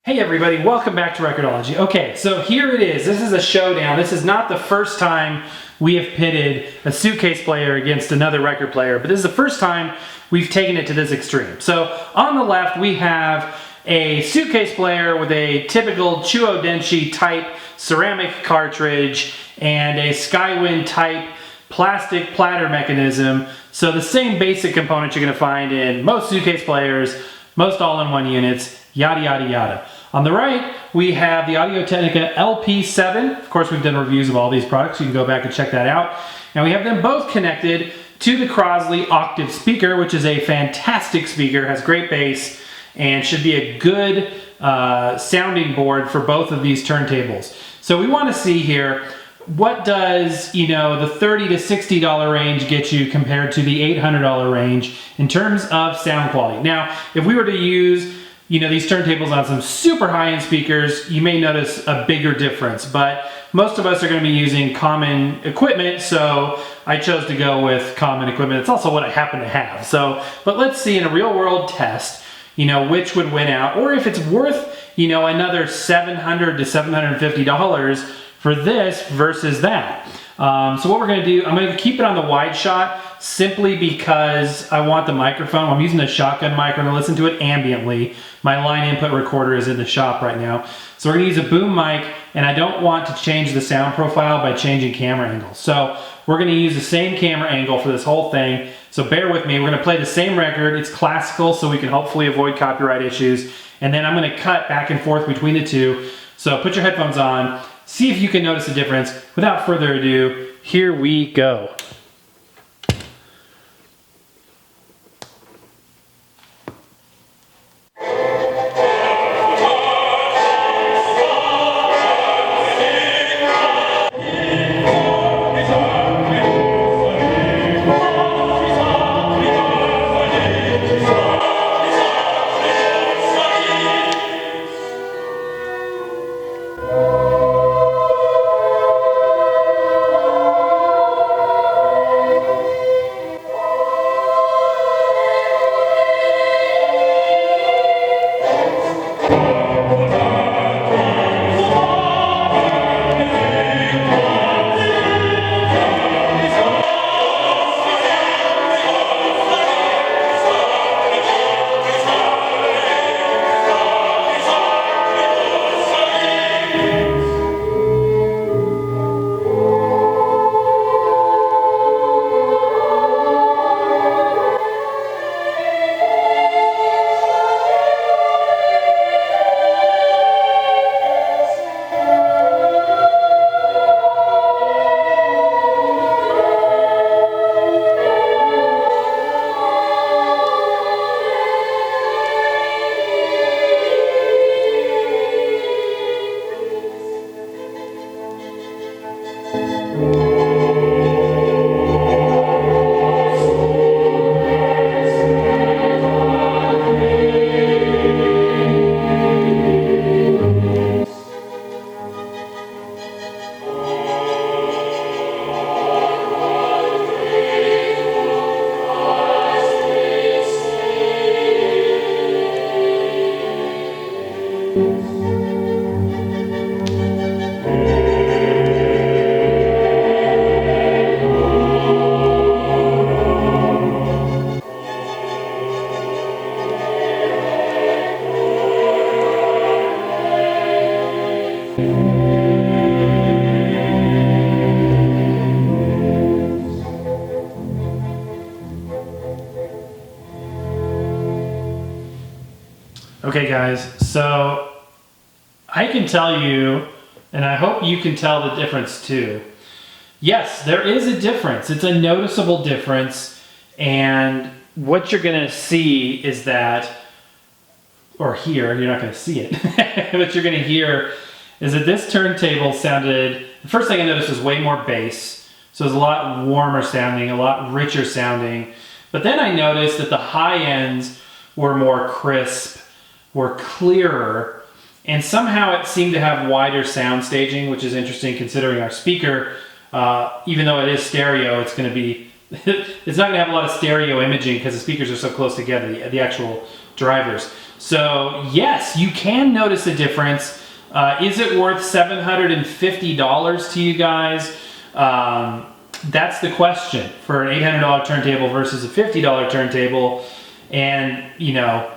Hey everybody, welcome back to Record-ology. Okay, so here it is. This is a showdown. This is not the first time we have pitted a Suitcase player against another record player, but this is the first time we've taken it to this extreme. So on the left we have a Suitcase player with a typical Chuo-Denshi type ceramic cartridge and a Skywind type plastic platter mechanism. So the same basic components you're going to find in most Suitcase players, most all-in-one units, yada yada yada. On the right, we have the Audio-Technica LP-7. Of course, we've done reviews of all these products. You can go back and check that out. Now we have them both connected to the Crosley Octave speaker, which is a fantastic speaker, has great bass, and should be a good sounding board for both of these turntables. So we want to see here, what does, the $30 to $60 range get you compared to the $800 range in terms of sound quality? Now, if we were to use these turntables on some super high-end speakers, you may notice a bigger difference, but most of us are going to be using common equipment, so I chose to go with common equipment. It's also what I happen to have. But let's see in a real-world test, which would win out, or if it's worth, another $700 to $750 for this versus that. So what we're going to do, I'm going to keep it on the wide shot simply because I want the microphone. I'm using a shotgun mic. I'm going to listen to it ambiently. My line input recorder is in the shop right now. So we're going to use a boom mic, and I don't want to change the sound profile by changing camera angles. So we're going to use the same camera angle for this whole thing. So bear with me. We're going to play the same record. It's classical, so we can hopefully avoid copyright issues. And then I'm going to cut back and forth between the two. So put your headphones on. See if you can notice a difference. Without further ado, here we go. Okay guys, so I can tell you, and I hope you can tell the difference too. Yes, there is a difference. It's a noticeable difference, and what you're gonna see is that, or hear, you're not gonna see it, what you're gonna hear is that this turntable sounded, the first thing I noticed was way more bass, so it was a lot warmer sounding, a lot richer sounding, but then I noticed that the high ends were more crisp, were clearer, and somehow it seemed to have wider sound staging, which is interesting considering our speaker, even though it is stereo, it's going to be, it's not going to have a lot of stereo imaging because the speakers are so close together, the actual drivers. So yes, you can notice a difference. Is it worth $750 to you guys? That's the question for an $800 turntable versus a $50 turntable. And you know,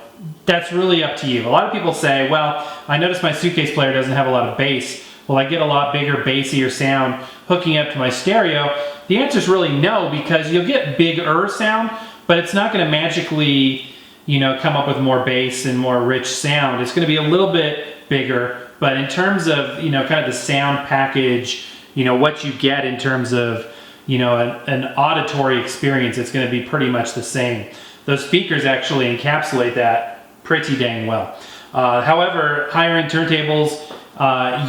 that's really up to you. A lot of people say, well, I notice my Suitcase player doesn't have a lot of bass. Will I get a lot bigger, bassier sound hooking up to my stereo? The answer is really no, because you'll get bigger sound, but it's not going to magically, you know, come up with more bass and more rich sound. It's going to be a little bit bigger, but in terms of, you know, kind of the sound package, you know, what you get in terms of, you know, an auditory experience, it's going to be pretty much the same. Those speakers actually encapsulate that pretty dang well. However, higher end turntables,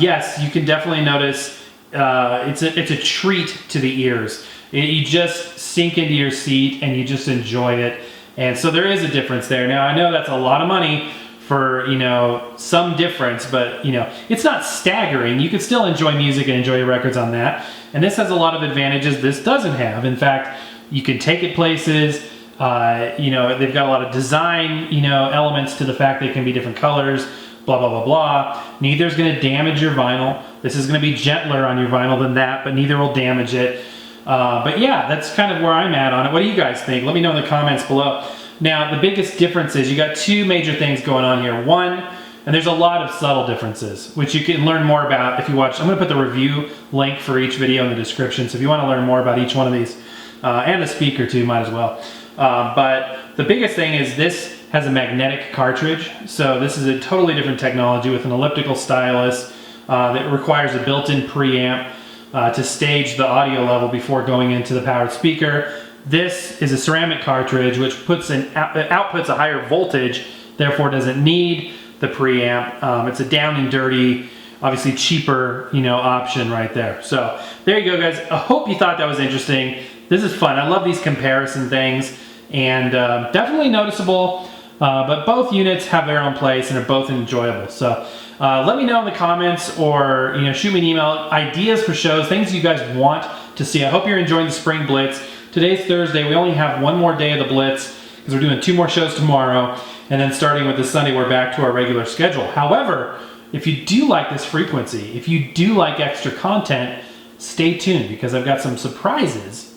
yes, you can definitely notice it's a treat to the ears. You just sink into your seat and you just enjoy it. And so there is a difference there. Now I know that's a lot of money for, you know, some difference, but you know, it's not staggering. You can still enjoy music and enjoy your records on that. And this has a lot of advantages this doesn't have. In fact, you can take it places. You know, they've got a lot of design, you know, elements to the fact they can be different colors, blah, blah, blah, blah. Neither is going to damage your vinyl. This is going to be gentler on your vinyl than that, but neither will damage it. But yeah, that's kind of where I'm at on it. What do you guys think? Let me know in the comments below. Now, the biggest difference is you got two major things going on here. One, and there's a lot of subtle differences, which you can learn more about if you watch. I'm going to put the review link for each video in the description, so if you want to learn more about each one of these, and the speaker too, might as well. But the biggest thing is this has a magnetic cartridge. So this is a totally different technology with an elliptical stylus that requires a built-in preamp to stage the audio level before going into the powered speaker. This is a ceramic cartridge which outputs a higher voltage, therefore doesn't need the preamp. It's a down and dirty, obviously cheaper, you know, option right there. So there you go, guys. I hope you thought that was interesting. This is fun. I love these comparison things, and definitely noticeable, but both units have their own place and are both enjoyable. So let me know in the comments, or you know, shoot me an email, ideas for shows, things you guys want to see. I hope you're enjoying the Spring Blitz. Today's Thursday. We only have one more day of the Blitz because we're doing 2 more shows tomorrow, and then starting with this Sunday, we're back to our regular schedule. However, if you do like this frequency, if you do like extra content, stay tuned because I've got some surprises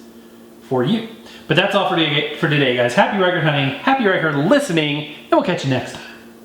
for you. But that's all for today, guys. Happy record hunting, happy record listening, and we'll catch you next time.